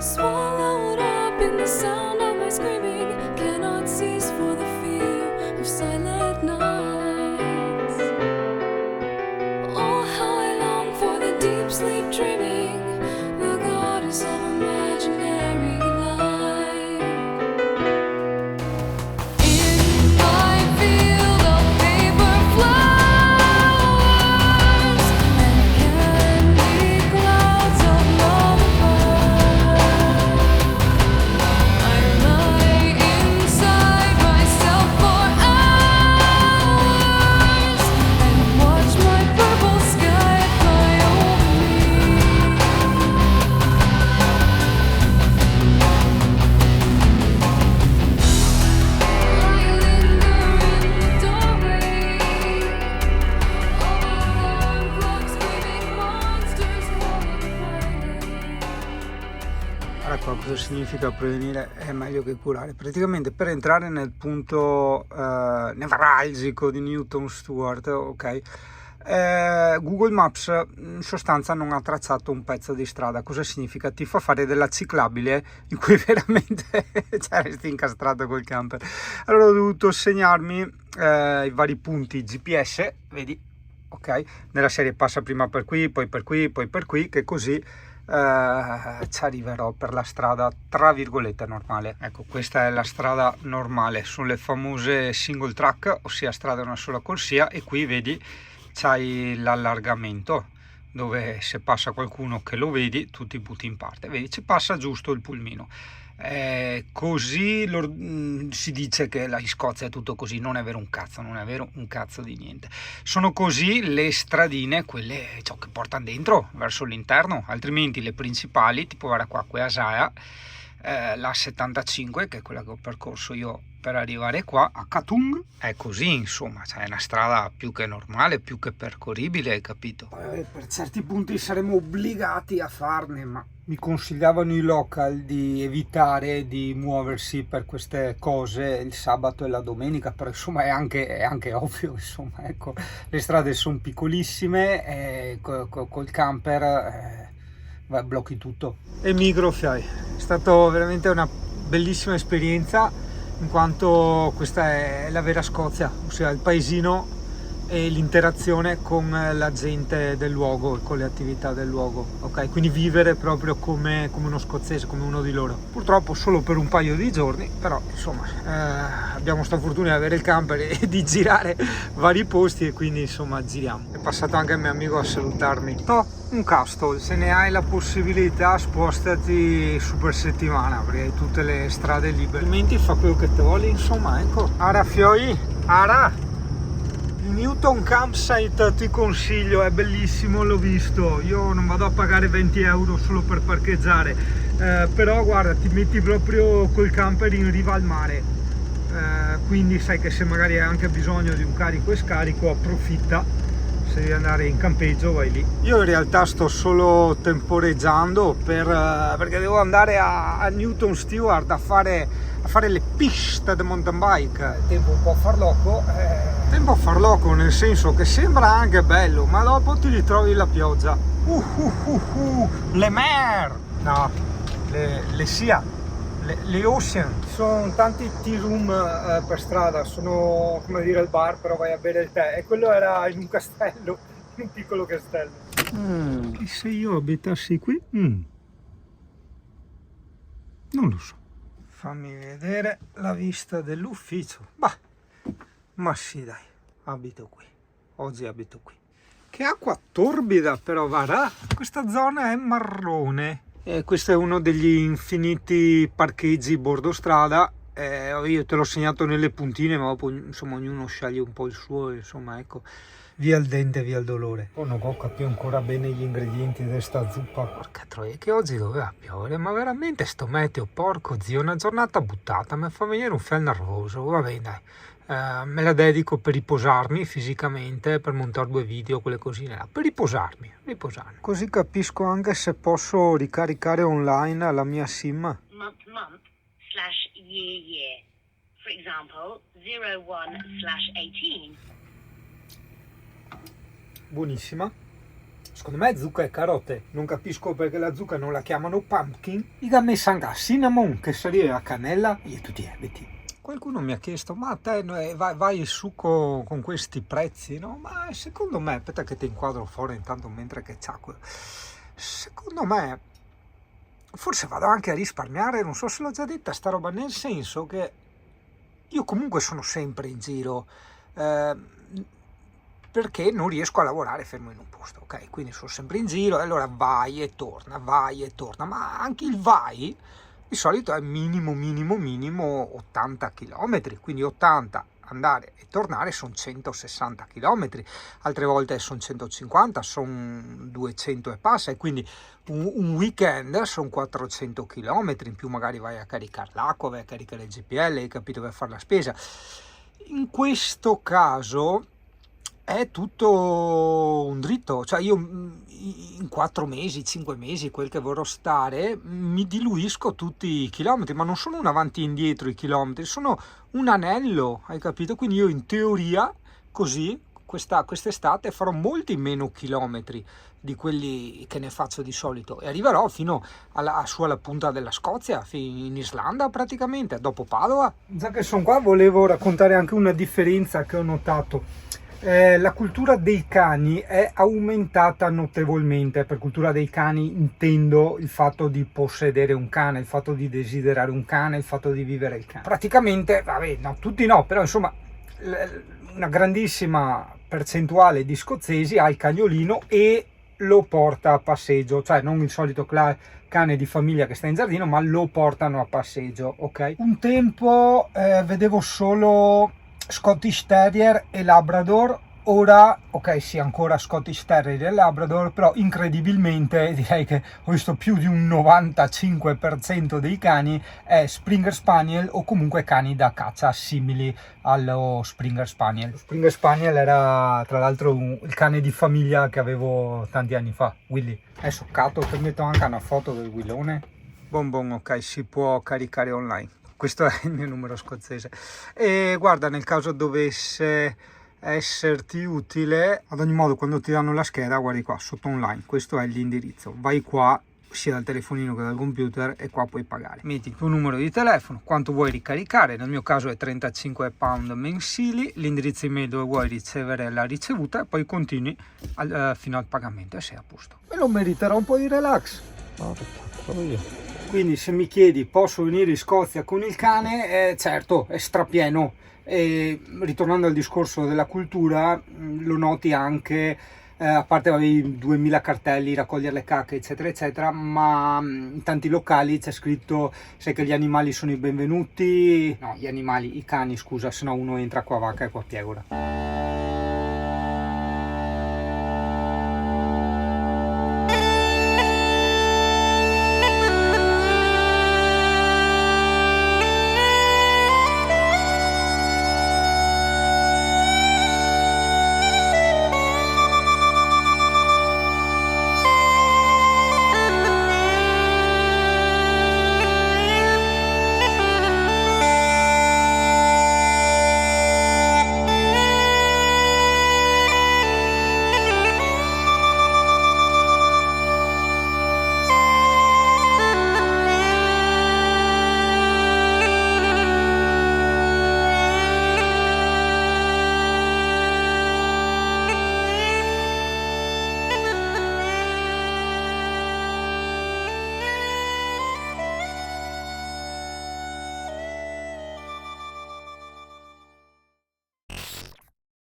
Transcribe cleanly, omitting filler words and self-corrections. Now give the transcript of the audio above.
Swallowed up in the sound of my screaming, cannot cease for the fear of silent nights. Oh, how I long for the deep sleep dreaming, the goddess of imaginary light. In my field of paper flowers and candy clouds of lovers, I lie inside myself for hours and watch my purple sky fly over me. I linger in the doorway of alarm clocks, screaming monsters calling my name. Allora, qua cosa significa prevenire è meglio che curare? Praticamente per entrare nel punto nevralgico di Newton Stewart, ok? Google Maps in sostanza non ha tracciato un pezzo di strada. Cosa significa? Ti fa fare della ciclabile in cui veramente cioè, resti incastrato col camper. Allora ho dovuto segnarmi i vari punti GPS, vedi? Ok, nella serie passa prima per qui, poi per qui, poi per qui, che così ci arriverò per la strada tra virgolette normale. Ecco, questa è la strada normale, sono le famose single track, ossia strada una sola corsia, e qui vedi c'hai l'allargamento dove se passa qualcuno che lo vedi tu ti butti in parte, vedi ci passa giusto il pulmino. Così si dice che in Scozia è tutto così, non è vero un cazzo, non è vero un cazzo di niente. Sono così le stradine, quelle ciò che portano dentro verso l'interno, altrimenti le principali, tipo guarda qua, qui a Saia, la 75, che è quella che ho percorso io per arrivare qua a Katung, è così, insomma, cioè è una strada più che normale, più che percorribile, hai capito? Per certi punti saremmo obbligati a farne, ma mi consigliavano i local di evitare di muoversi per queste cose il sabato e la domenica, però insomma è anche ovvio, insomma, ecco, le strade sono piccolissime e col camper blocchi tutto. E migro, fiai, è stata veramente una bellissima esperienza, in quanto questa è la vera Scozia, ossia il paesino e l'interazione con la gente del luogo e con le attività del luogo, ok? Quindi vivere proprio come uno scozzese, come uno di loro. Purtroppo solo per un paio di giorni, però insomma abbiamo sta fortuna di avere il camper e di girare vari posti, e quindi insomma giriamo. È passato anche il mio amico a salutarmi. No, un castle, se ne hai la possibilità spostati su per settimana, perché hai tutte le strade libere, altrimenti fa quello che te vuole, insomma, ecco. Ara fioi, ara! Il Newton Campsite ti consiglio, è bellissimo, l'ho visto. Io non vado a pagare 20 euro solo per parcheggiare, però guarda, ti metti proprio col camper in riva al mare, quindi sai che se magari hai anche bisogno di un carico e scarico, approfitta. Se devi andare in campeggio vai lì. Io in realtà sto solo temporeggiando perché devo andare a Newton Stewart a fare le piste di mountain bike. Tempo un po' farlocco, nel senso che sembra anche bello, ma dopo ti ritrovi la pioggia. Le mer, no, le sia, le ocean. Ci sono tanti tea room per strada, sono come dire il bar, però vai a bere il tè, e quello era in un castello, in un piccolo castello. E se io abitassi qui? Non lo so. Fammi vedere la vista dell'ufficio. Ma sì dai, abito qui, oggi abito qui. Che acqua torbida però, guarda, questa zona è marrone. E questo è uno degli infiniti parcheggi bordo strada. Io te l'ho segnato nelle puntine, ma dopo insomma ognuno sceglie un po' il suo, insomma, ecco. Via il dente, via il dolore. Oh, non ho capito ancora bene gli ingredienti di sta zuppa. Porca troia, che oggi doveva piovere, ma veramente sto meteo, porco zio, una giornata buttata, mi fa venire un fel nervoso. Vabbè dai, me la dedico per riposarmi fisicamente, per montare 2 video, quelle cosine là, per riposarmi. Così capisco anche se posso ricaricare online la mia sim. month/year. For example, 01/18. Buonissima, Secondo me zucca e carote, non capisco perché la zucca non la chiamano pumpkin. Iga messa cinnamon, che sarebbe la cannella, e tutti ebeti. Qualcuno mi ha chiesto, ma a te vai il succo con questi prezzi, no? Ma secondo me, aspetta che ti inquadro fuori intanto mentre che c'acqua. Secondo me, forse vado anche a risparmiare, non so se l'ho già detta sta roba, nel senso che io comunque sono sempre in giro, perché non riesco a lavorare fermo in un posto, ok? Quindi sono sempre in giro e allora vai e torna, ma anche il vai di solito è minimo 80 km, quindi 80 andare e tornare sono 160 km, altre volte sono 150, sono 200 e passa, e quindi un weekend sono 400 km, in più magari vai a caricare l'acqua, vai a caricare il GPL, hai capito, vai a fare la spesa. In questo caso è tutto un dritto, cioè io in 4 mesi, 5 mesi, quel che vorrò stare, mi diluisco tutti i chilometri, ma non sono un avanti e indietro i chilometri, sono un anello, hai capito? Quindi io in teoria così quest'estate farò molti meno chilometri di quelli che ne faccio di solito e arriverò fino alla punta della Scozia, in Islanda praticamente, dopo Padova. Già che sono qua volevo raccontare anche una differenza che ho notato. La cultura dei cani è aumentata notevolmente. Per cultura dei cani intendo il fatto di possedere un cane, il fatto di desiderare un cane, il fatto di vivere il cane. Praticamente, vabbè, no, tutti no, però insomma una grandissima percentuale di scozzesi ha il cagnolino e lo porta a passeggio, cioè non il solito cane di famiglia che sta in giardino, ma lo portano a passeggio, ok? Un tempo vedevo solo Scottish Terrier e Labrador, ora ok sì, ancora Scottish Terrier e Labrador, però incredibilmente direi che ho visto più di un 95% dei cani è Springer Spaniel o comunque cani da caccia simili allo Springer Spaniel. Lo Springer Spaniel era tra l'altro il cane di famiglia che avevo tanti anni fa, Willy. È scioccato, ti metto anche una foto del Willone. Bon, ok, si può caricare online. Questo è il mio numero scozzese. E guarda, nel caso dovesse esserti utile, ad ogni modo quando ti danno la scheda, guardi qua sotto online, questo è l'indirizzo, vai qua sia dal telefonino che dal computer e qua puoi pagare, metti il tuo numero di telefono, quanto vuoi ricaricare, nel mio caso è 35 pound mensili, l'indirizzo email dove vuoi ricevere la ricevuta e poi continui fino al pagamento e sei a posto. Me lo meriterò un po' di relax. Quindi se mi chiedi posso venire in Scozia con il cane, certo è strapieno. E ritornando al discorso della cultura, lo noti anche, a parte i 2000 cartelli, raccogliere le cacche eccetera eccetera, ma in tanti locali c'è scritto sai che gli animali sono i benvenuti, no, i cani scusa, se no uno entra qua vacca e qua piegora.